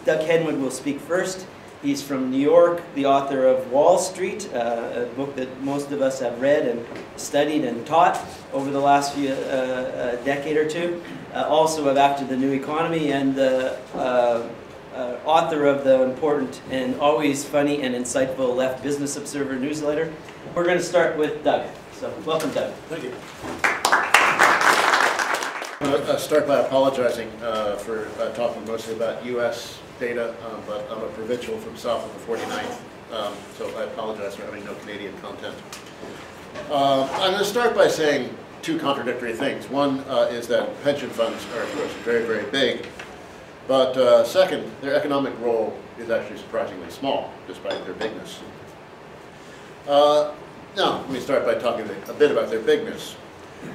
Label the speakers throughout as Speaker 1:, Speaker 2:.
Speaker 1: Doug Henwood will speak first. He's from New York, the author of Wall Street, a book that most of us have read and studied and taught over the last decade or two. Also of After the New Economy, and the author of the important and always funny and insightful Left Business Observer newsletter. We're going to start with Doug. So welcome, Doug.
Speaker 2: Thank you. I'm going to start by apologizing for talking mostly about U.S. data, but I'm a provincial from south of the 49th, so I apologize for having no Canadian content. I'm going to start by saying two contradictory things. One is that pension funds are, of course, very, very big, but second, their economic role is actually surprisingly small, despite their bigness. Now, let me start by talking a bit about their bigness.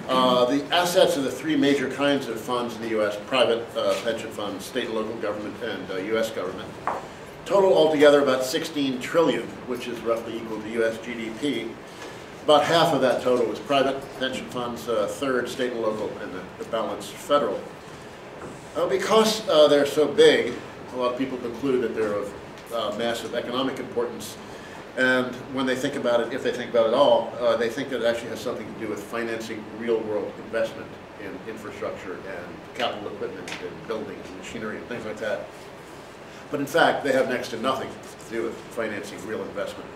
Speaker 2: The assets of the three major kinds of funds in the U.S., private pension funds, state and local government, and U.S. government, total altogether about $16 trillion, which is roughly equal to U.S. GDP. About half of that total was private pension funds, a third state and local, and the balance federal. Because they're so big, a lot of people conclude that they're of massive economic importance. And when they think about it, if they think about it at all, they think that it actually has something to do with financing real-world investment in infrastructure and capital equipment and buildings and machinery and things like that. But in fact, they have next to nothing to do with financing real investment.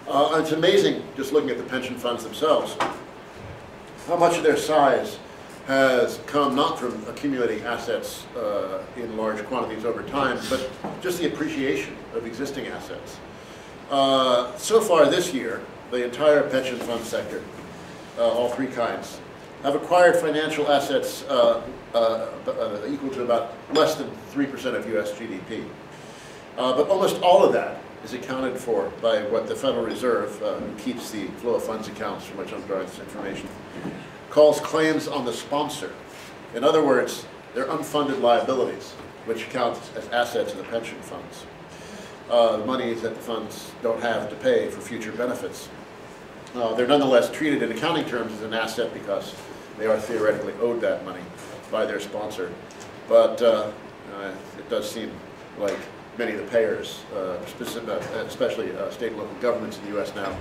Speaker 2: It's amazing, just looking at the pension funds themselves, how much of their size has come not from accumulating assets in large quantities over time, but just the appreciation of existing assets. So far this year, the entire pension fund sector, all three kinds, have acquired financial assets equal to about less than 3% of U.S. GDP. But almost all of that is accounted for by what the Federal Reserve, who keeps the flow of funds accounts from which I'm drawing this information, calls claims on the sponsor. In other words, they're unfunded liabilities, which count as assets of the pension funds. The money that the funds don't have to pay for future benefits. They're nonetheless treated in accounting terms as an asset because they are theoretically owed that money by their sponsor. But it does seem like many of the payers, especially state and local governments in the U.S. now,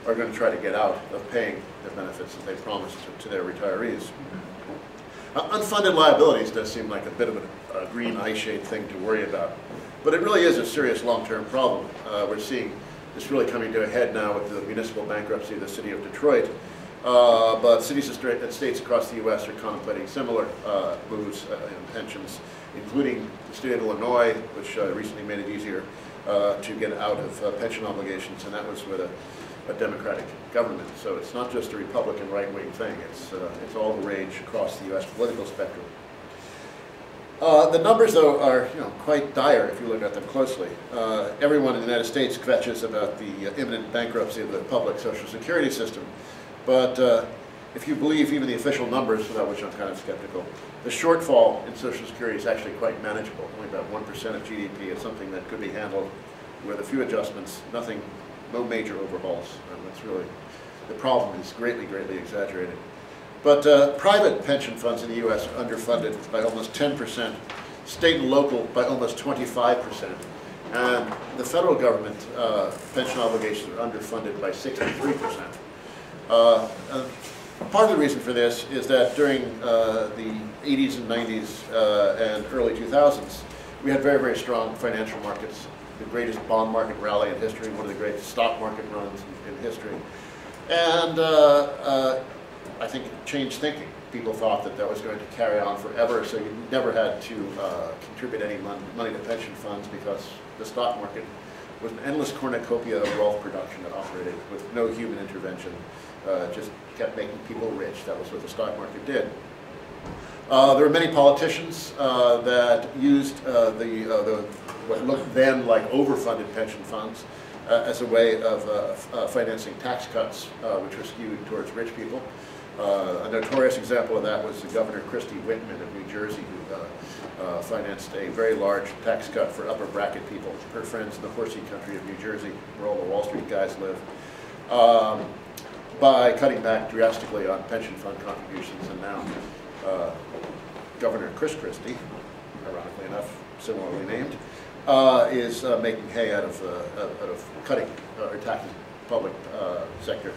Speaker 2: are going to try to get out of paying the benefits that they promised to their retirees. Unfunded liabilities does seem like a bit of a green eye-shade thing to worry about. But it really is a serious long-term problem. We're seeing this really coming to a head now with the municipal bankruptcy of the city of Detroit. But cities and states across the U.S. are contemplating similar moves in pensions, including the state of Illinois, which recently made it easier to get out of pension obligations, and that was with a Democratic government. So it's not just a Republican right-wing thing. It's all the rage across the U.S. political spectrum. The numbers, though, are quite dire if you look at them closely. Everyone in the United States kvetches about the imminent bankruptcy of the public Social Security system. But if you believe even the official numbers, about which I'm kind of skeptical, the shortfall in Social Security is actually quite manageable. Only about 1% of GDP. It's something that could be handled with a few adjustments, no major overhauls. That's really, the problem is greatly, greatly exaggerated. But private pension funds in the U.S. are underfunded by almost 10%, state and local by almost 25%, and the federal government pension obligations are underfunded by 63%. Part of the reason for this is that during the 80s and 90s and early 2000s, we had very, very strong financial markets, the greatest bond market rally in history, one of the greatest stock market runs in history. And I think it changed thinking. People thought that that was going to carry on forever, so you never had to contribute any money to pension funds because the stock market was an endless cornucopia of wealth production that operated with no human intervention, just kept making people rich. That was what the stock market did. There were many politicians that used what looked then like overfunded pension funds as a way of financing tax cuts, which were skewed towards rich people. A notorious example of that was Governor Christie Whitman of New Jersey, who financed a very large tax cut for upper bracket people, her friends in the horsey country of New Jersey, where all the Wall Street guys live, by cutting back drastically on pension fund contributions. And now Governor Chris Christie, ironically enough, similarly named, is making hay out of cutting or attacking public sector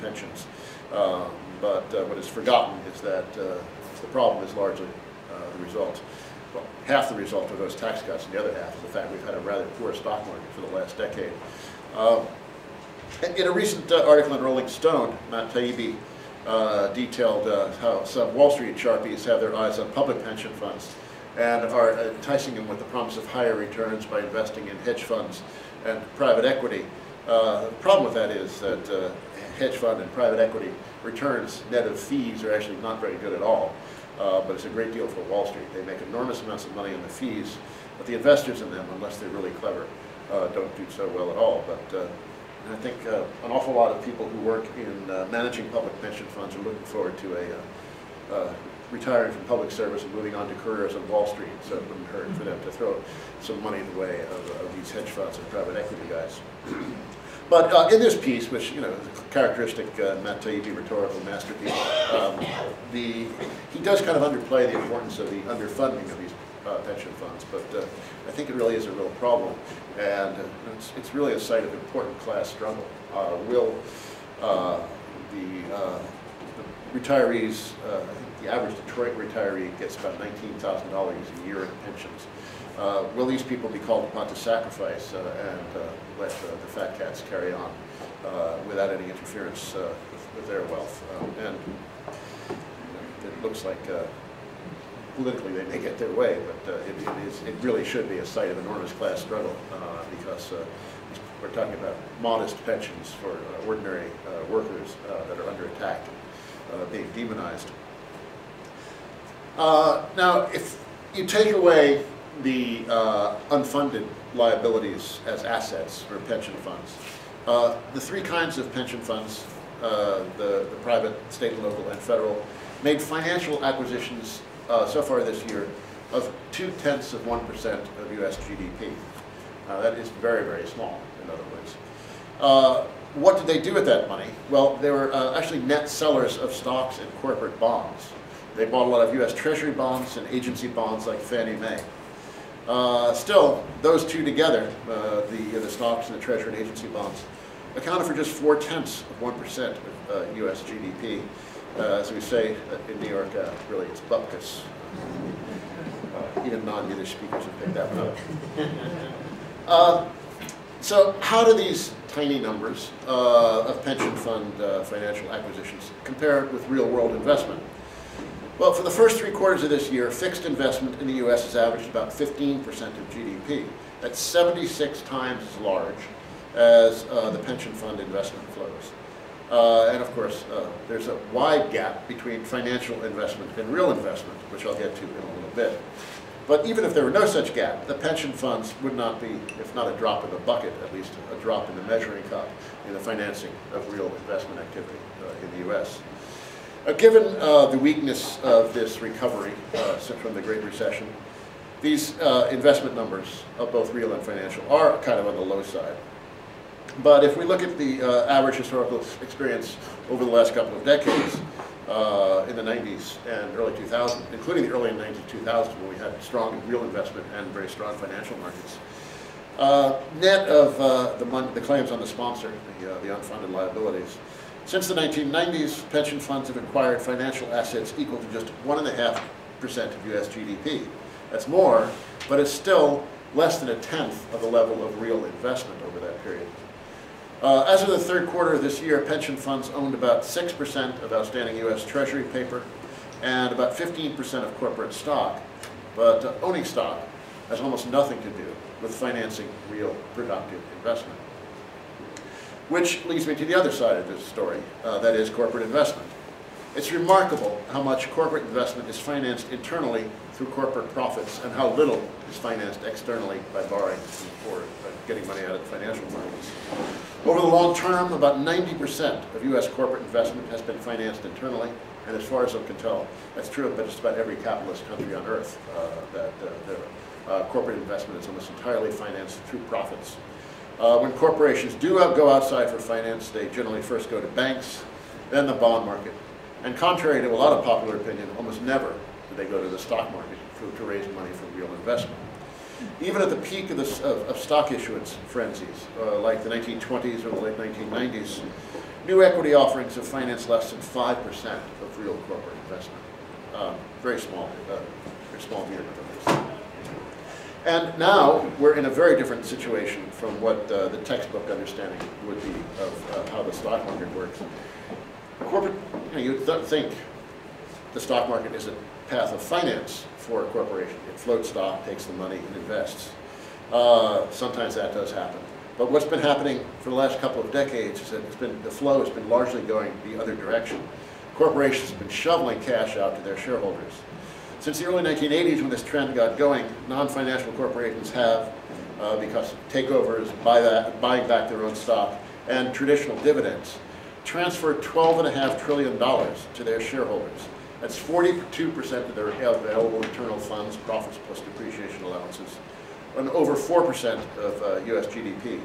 Speaker 2: pensions. But what is forgotten is that the problem is largely the result. Well, half the result of those tax cuts, and the other half is the fact we've had a rather poor stock market for the last decade. In a recent article in Rolling Stone, Matt Taibbi detailed how some Wall Street Sharpies have their eyes on public pension funds and are enticing them with the promise of higher returns by investing in hedge funds and private equity. The problem with that is that hedge fund and private equity returns net of fees are actually not very good at all. But it's a great deal for Wall Street. They make enormous amounts of money on the fees, but the investors in them, unless they're really clever, don't do so well at all. But I think an awful lot of people who work in managing public pension funds are looking forward to retiring from public service and moving on to careers on Wall Street, so it wouldn't hurt for them to throw some money in the way of these hedge funds and private equity guys. But in this piece, which is a characteristic Matt Taibbi rhetorical masterpiece, he does kind of underplay the importance of the underfunding of these pension funds, but I think it really is a real problem, and it's really a site of important class struggle. Will the retirees, I think the average Detroit retiree gets about $19,000 a year in pensions. Will these people be called upon to sacrifice and let the fat cats carry on without any interference with their wealth? And it looks like politically they may get their way, but it really should be a site of enormous class struggle because we're talking about modest pensions for ordinary workers that are under attack, being demonized. Now, if you take away the unfunded liabilities as assets for pension funds, the three kinds of pension funds, the private, state and local, and federal, made financial acquisitions so far this year of 0.2% of US GDP. That is very, very small, in other words. What did they do with that money? Well, they were actually net sellers of stocks and corporate bonds. They bought a lot of US Treasury bonds and agency bonds like Fannie Mae. Still, those two together, the stocks and the Treasury and agency bonds, accounted for just 0.4% of US GDP. As we say in New York, really it's bupkis. Even non-Yiddish speakers have picked that one up. So how do these tiny numbers of pension fund financial acquisitions compare with real-world investment? Well, for the first 3 quarters of this year, fixed investment in the U.S. has averaged about 15% of GDP. That's 76 times as large as the pension fund investment flows. And of course, there's a wide gap between financial investment and real investment, which I'll get to in a little bit. But even if there were no such gap, the pension funds would not be, if not a drop in the bucket, at least a drop in the measuring cup in the financing of real investment activity in the U.S. Given the weakness of this recovery from the Great Recession, these investment numbers of both real and financial are kind of on the low side. But if we look at the average historical experience over the last couple of decades, in the 90s and early 2000s, including the early 90s, 2000s, when we had strong real investment and very strong financial markets, net of the claims on the sponsor, the unfunded liabilities, since the 1990s, pension funds have acquired financial assets equal to just 1.5% of US GDP. That's more, but it's still less than 1/10 of the level of real investment over that period. As of the 3rd quarter of this year, pension funds owned about 6% of outstanding US Treasury paper and about 15% of corporate stock. But owning stock has almost nothing to do with financing real productive investment. Which leads me to the other side of this story, that is corporate investment. It's remarkable how much corporate investment is financed internally through corporate profits and how little is financed externally by borrowing or getting money out of the financial markets. Over the long term, about 90% of US corporate investment has been financed internally, and as far as I can tell, that's true of just about every capitalist country on earth, that corporate investment is almost entirely financed through profits. When corporations do go outside for finance, they generally first go to banks, then the bond market. And contrary to a lot of popular opinion, almost never do they go to the stock market to raise money for real investment. Even at the peak of stock issuance frenzies, like the 1920s or the late 1990s, new equity offerings have financed less than 5% of real corporate investment. Very small unit of this. And now we're in a very different situation from what the textbook understanding would be of how the stock market works. Corporate, you'd think the stock market is a path of finance for a corporation. It floats stock, takes the money, and invests. Sometimes that does happen. But what's been happening for the last couple of decades is that the flow has been largely going the other direction. Corporations have been shoveling cash out to their shareholders. Since the early 1980s, when this trend got going, non-financial corporations have, because of takeovers, buying back their own stock, and traditional dividends, transferred $12.5 trillion to their shareholders. That's 42% of their available internal funds, profits plus depreciation allowances, and over 4% of US GDP.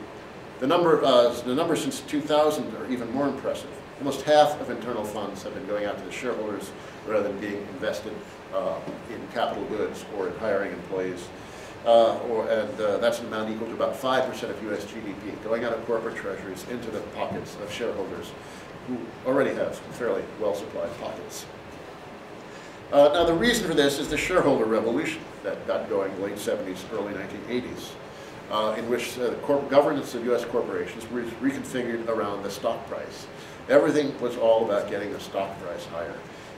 Speaker 2: The number since 2000 are even more impressive. Almost half of internal funds have been going out to the shareholders rather than being invested in capital goods or in hiring employees. That's an amount equal to about 5% of US GDP going out of corporate treasuries into the pockets of shareholders who already have fairly well-supplied pockets. Now the reason for this is the shareholder revolution that got going in the late 70s, early 1980s, in which the governance of US corporations was reconfigured around the stock price. Everything was all about getting the stock price higher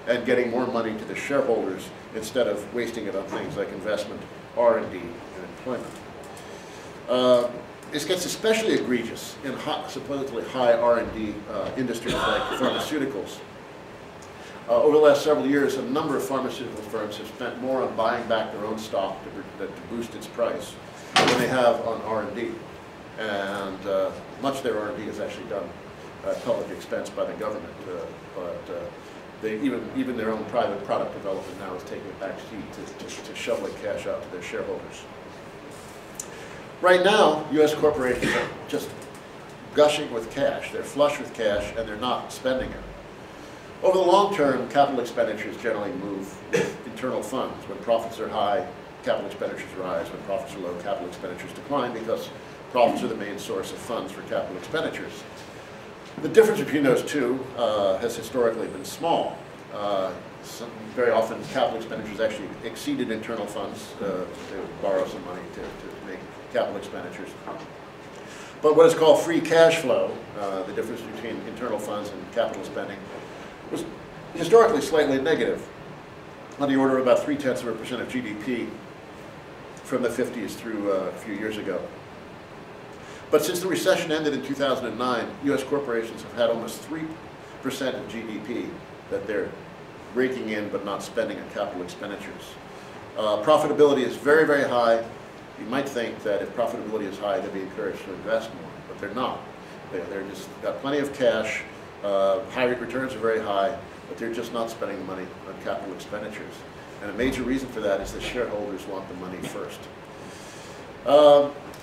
Speaker 2: and getting more money to the shareholders instead of wasting it on things like investment, R&D, and employment. This gets especially egregious in supposedly high R&D industries like pharmaceuticals. Over the last several years, a number of pharmaceutical firms have spent more on buying back their own stock to boost its price than they have on R&D. And much of their R&D is actually done at public expense by the government, even their own private product development now is taking a back seat to shoveling cash out to their shareholders. Right now, US corporations are just gushing with cash. They're flush with cash and they're not spending it. Over the long term, capital expenditures generally move with internal funds. When profits are high, capital expenditures rise. When profits are low, capital expenditures decline because profits are the main source of funds for capital expenditures. The difference between those two has historically been small. Very often, capital expenditures actually exceeded internal funds. They would borrow some money to make capital expenditures. But what is called free cash flow, the difference between internal funds and capital spending, was historically slightly negative, on the order of about 0.3% of GDP from the 50s through a few years ago. But since the recession ended in 2009, US corporations have had almost 3% of GDP that they're raking in but not spending on capital expenditures. Profitability is very, very high. You might think that if profitability is high, they'd be encouraged to invest more, but they're not. They're just got plenty of cash. High returns are very high, but they're just not spending the money on capital expenditures. And a major reason for that is the shareholders want the money first.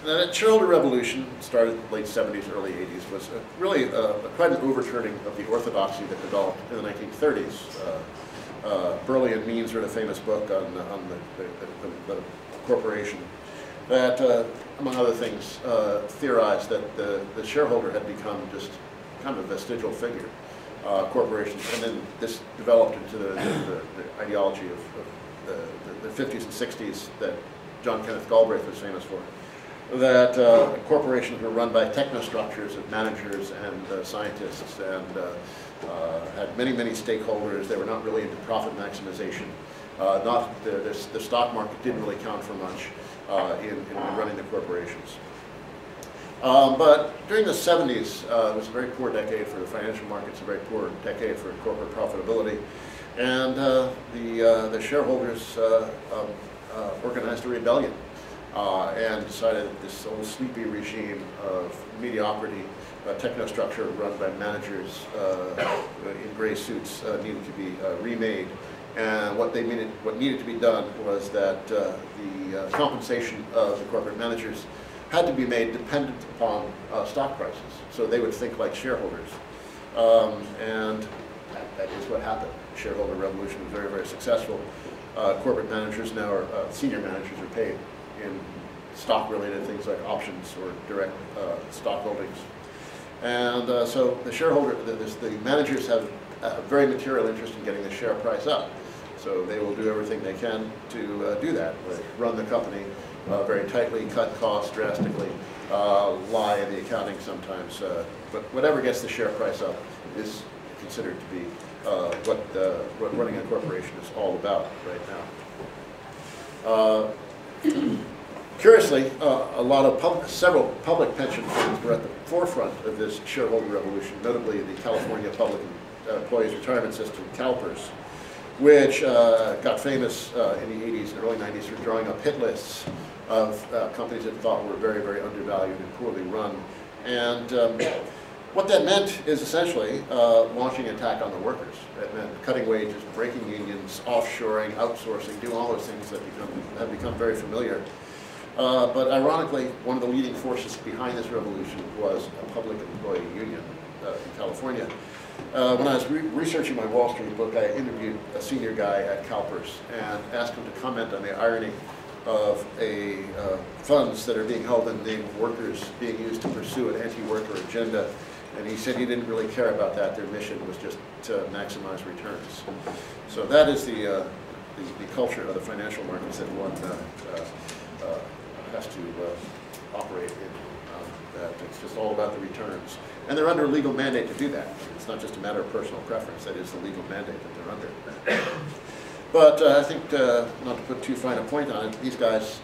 Speaker 2: The Shareholder Revolution started in the late 70s, early 80s, was really quite an overturning of the orthodoxy that developed in the 1930s. Burley and Means wrote a famous book on the corporation that, among other things, theorized that the shareholder had become just kind of a vestigial figure, corporations, and then this developed into the ideology of the 50s and 60s that John Kenneth Galbraith was famous for, that corporations were run by technostructures of managers and scientists and had many, many stakeholders. They were not really into profit maximization. The stock market didn't really count for much in running the corporations. But during the 70s, it was a very poor decade for the financial markets, a very poor decade for corporate profitability, and the shareholders organized a rebellion and decided that this old sleepy regime of mediocrity, technostructure run by managers in gray suits needed to be remade. And what needed to be done was that the compensation of the corporate managers had to be made dependent upon stock prices, so they would think like shareholders. And that is what happened. The Shareholder Revolution was very, very successful. Corporate managers now, senior managers are paid in stock-related things like options or direct stock holdings. And so the managers have a very material interest in getting the share price up. So they will do everything they can to do that. They run the company very tightly, cut costs drastically, lie in the accounting sometimes. But whatever gets the share price up is considered to be what running a corporation is all about right now. Curiously, several public pension funds were at the forefront of this shareholder revolution, notably the California Public Employees Retirement System, CalPERS, which got famous in the 80s and early 90s for drawing up hit lists of companies that thought were very, very undervalued and poorly run. And what that meant is essentially launching an attack on the workers. It meant cutting wages, breaking unions, offshoring, outsourcing, doing all those things that have become very familiar. But ironically, one of the leading forces behind this revolution was a public employee union in California. When I was researching my Wall Street book, I interviewed a senior guy at CalPERS and asked him to comment on the irony of funds that are being held in the name of workers being used to pursue an anti-worker agenda. And he said he didn't really care about that. Their mission was just to maximize returns. So that is the culture of the financial markets that one has to operate in. That it's just all about the returns. And they're under a legal mandate to do that. It's not just a matter of personal preference. That is the legal mandate that they're under. But I think, not to put too fine a point on it, these guys,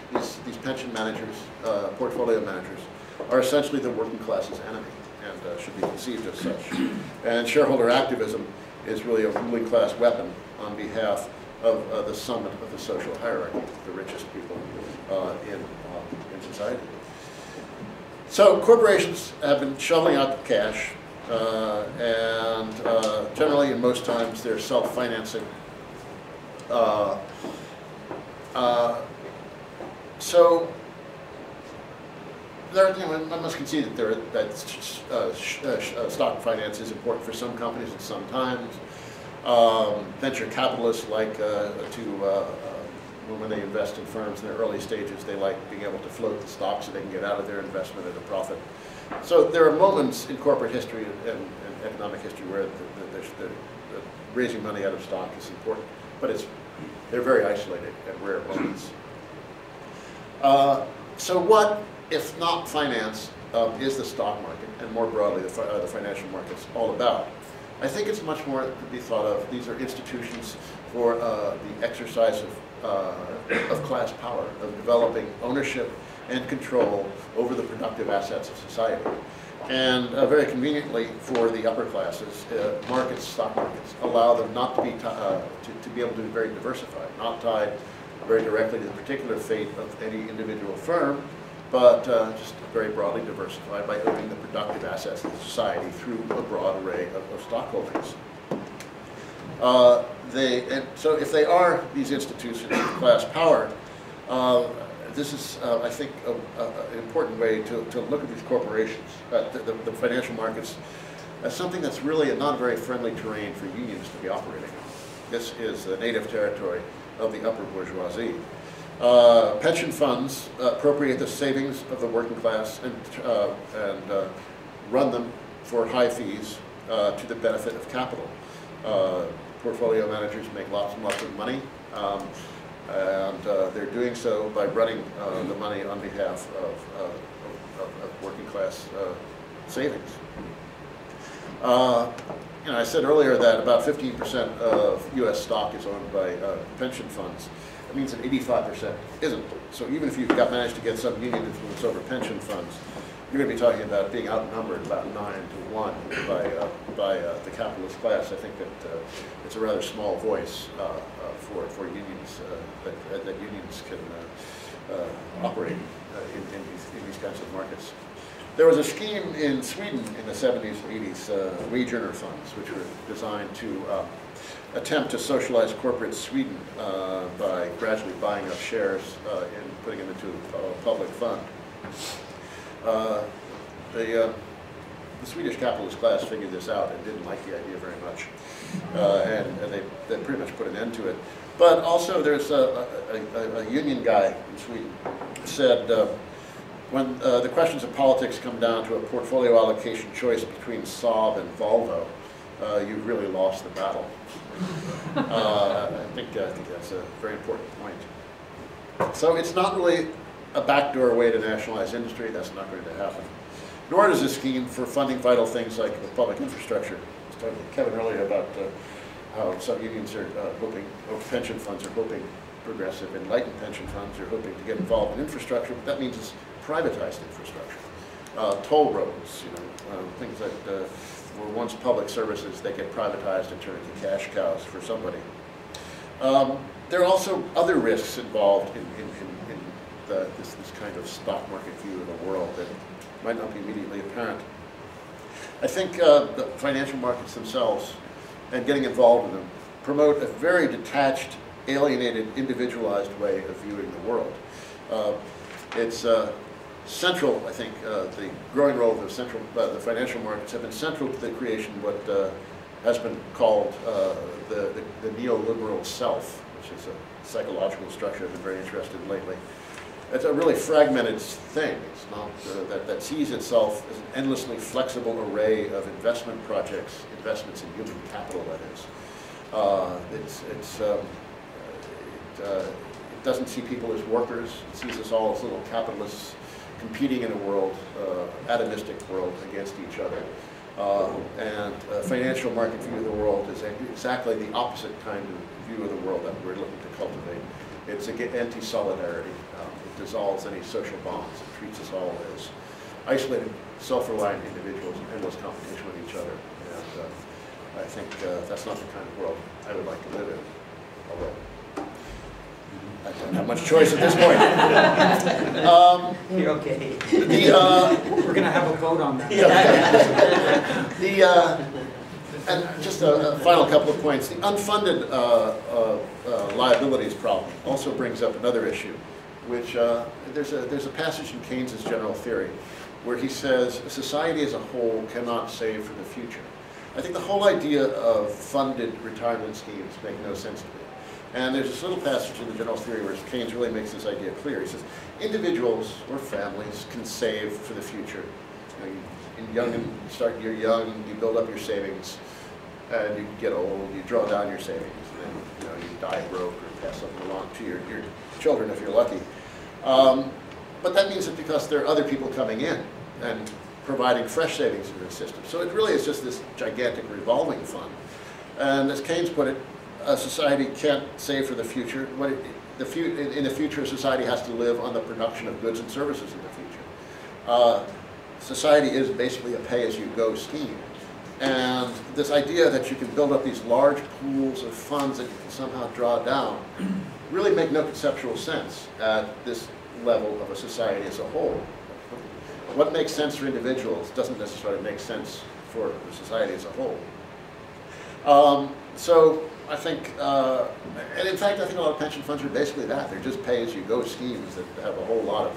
Speaker 2: these pension managers, portfolio managers, are essentially the working class's enemy and should be conceived as such. And shareholder activism is really a ruling class weapon on behalf of the summit of the social hierarchy, the richest people in society. So corporations have been shoveling out the cash, and generally, and most times, they're self-financing. So I must concede that stock finance is important for some companies at some times. Venture capitalists like when they invest in firms in their early stages, they like being able to float the stock so they can get out of their investment at a profit. So there are moments in corporate history and economic history where the raising money out of stock is important, but they're very isolated and rare moments. So what, if not finance, is the stock market, and more broadly the financial markets, all about? I think it's much more to be thought of. These are institutions for the exercise of class power, of developing ownership and control over the productive assets of society. And very conveniently for the upper classes, stock markets, allow them not to be to be able to be very diversified, not tied very directly to the particular fate of any individual firm, but just very broadly diversified by owning the productive assets of society through a broad array of stock holdings. So if they are these institutions of class power, this is, I think, an important way to look at these corporations, the financial markets, as something that's really not a very friendly terrain for unions to be operating on. This is the native territory of the upper bourgeoisie. Pension funds appropriate the savings of the working class and run them for high fees to the benefit of capital. Portfolio managers make lots and lots of money, and they're doing so by running the money on behalf of working class savings. I said earlier that about 15% of U.S. stock is owned by pension funds. It means that 85% isn't. So even if you've managed to get some union influence over pension funds, you're going to be talking about being outnumbered about 9-to-1 by the capitalist class. I think that it's a rather small voice for unions, that unions can operate in these kinds of markets. There was a scheme in Sweden in the 70s and 80s, wage earner funds, which were designed to attempt to socialize corporate Sweden by gradually buying up shares and putting them into a public fund. The Swedish capitalist class figured this out and didn't like the idea very much, and they pretty much put an end to it. But also there's a union guy in Sweden said, when the questions of politics come down to a portfolio allocation choice between Saab and Volvo, you've really lost the battle. I think that's a very important point. So it's not really a backdoor way to nationalize industry. That's not going to happen. Nor is this scheme for funding vital things like the public infrastructure. I was talking to Kevin earlier about how some unions are hoping, or pension funds are hoping, progressive enlightened pension funds are hoping to get involved in infrastructure, but that means it's privatized infrastructure. Toll roads, things that were once public services, they get privatized and turned into cash cows for somebody. There are also other risks involved in this kind of stock market view of the world that might not be immediately apparent. I think the financial markets themselves and getting involved in them promote a very detached, alienated, individualized way of viewing the world. It's central, I think, the growing role of the financial markets have been central to the creation of what has been called the neoliberal self, which is a psychological structure I've been very interested in lately. It's a really fragmented thing. It's not that sees itself as an endlessly flexible array of investment projects, investments in human capital, that is. It doesn't see people as workers. It sees us all as little capitalists competing in a world, atomistic world, against each other. And a financial market view of the world is exactly the opposite kind of view of the world that we're looking to cultivate. It's anti-solidarity. It dissolves any social bonds. It treats us all as isolated, self-reliant individuals in endless competition with each other. And I think that's not the kind of world I would like to live in, although I don't have much choice at this point.
Speaker 1: You're okay.
Speaker 3: We're going to have a vote on that.
Speaker 2: And just a final couple of points. The unfunded liabilities problem also brings up another issue, which there's a passage in Keynes's general theory where he says society as a whole cannot save for the future. I think the whole idea of funded retirement schemes make no sense to me. And there's this little passage in the general theory where Keynes really makes this idea clear. He says, individuals or families can save for the future. You're young, you build up your savings, and you get old, you draw down your savings, and then you die broke or pass something along to your children if you're lucky. But that means that because there are other people coming in and providing fresh savings into the system. So it really is just this gigantic revolving fund. And as Keynes put it, a society can't save for the future. In the future, society has to live on the production of goods and services in the future. Society is basically a pay-as-you-go scheme. And this idea that you can build up these large pools of funds that you can somehow draw down really make no conceptual sense at this level of a society as a whole. What makes sense for individuals doesn't necessarily make sense for the society as a whole. So I think, and in fact, I think a lot of pension funds are basically that. They're just pay-as-you-go schemes that have a whole lot of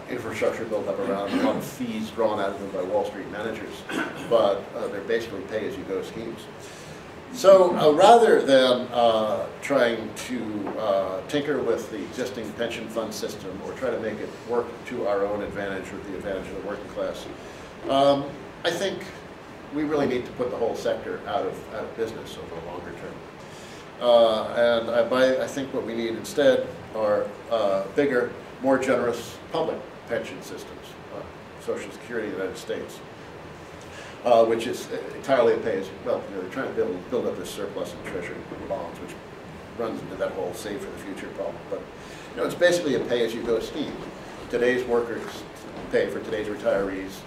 Speaker 2: infrastructure built up around them, a lot of fees drawn out of them by Wall Street managers, but they're basically pay-as-you-go schemes. So rather than trying to tinker with the existing pension fund system or try to make it work to our own advantage or the advantage of the working class, I think we really need to put the whole sector out of business over the longer term. And I think what we need instead are bigger, more generous public pension systems, Social Security in the United States, which is entirely a pay-as-well. They're trying to build up this surplus in Treasury bonds, which runs into that whole save for the future problem. But it's basically a pay-as-you-go scheme. Today's workers pay for today's retirees,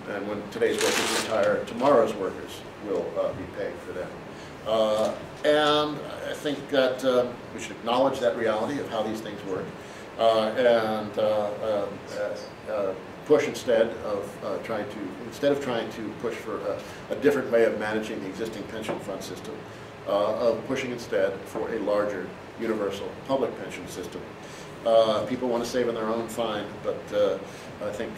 Speaker 2: and when today's workers retire, tomorrow's workers will be paying for them. And I think that we should acknowledge that reality of how these things work, and push instead of trying to push for a different way of managing the existing pension fund system, of pushing instead for a larger universal public pension system. People want to save in their own, fine, but I think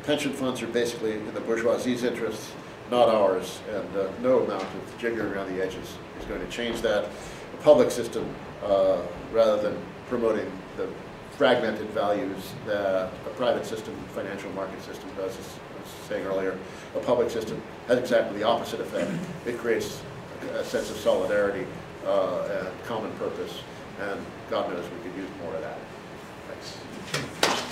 Speaker 2: pension funds are basically in the bourgeoisie's interests, not ours, and no amount of jiggering around the edges is going to change that. The public system, rather than promoting the fragmented values that a private system, financial market system does. As I was saying earlier, a public system has exactly the opposite effect. It creates a sense of solidarity and common purpose, and God knows we could use more of that. Thanks.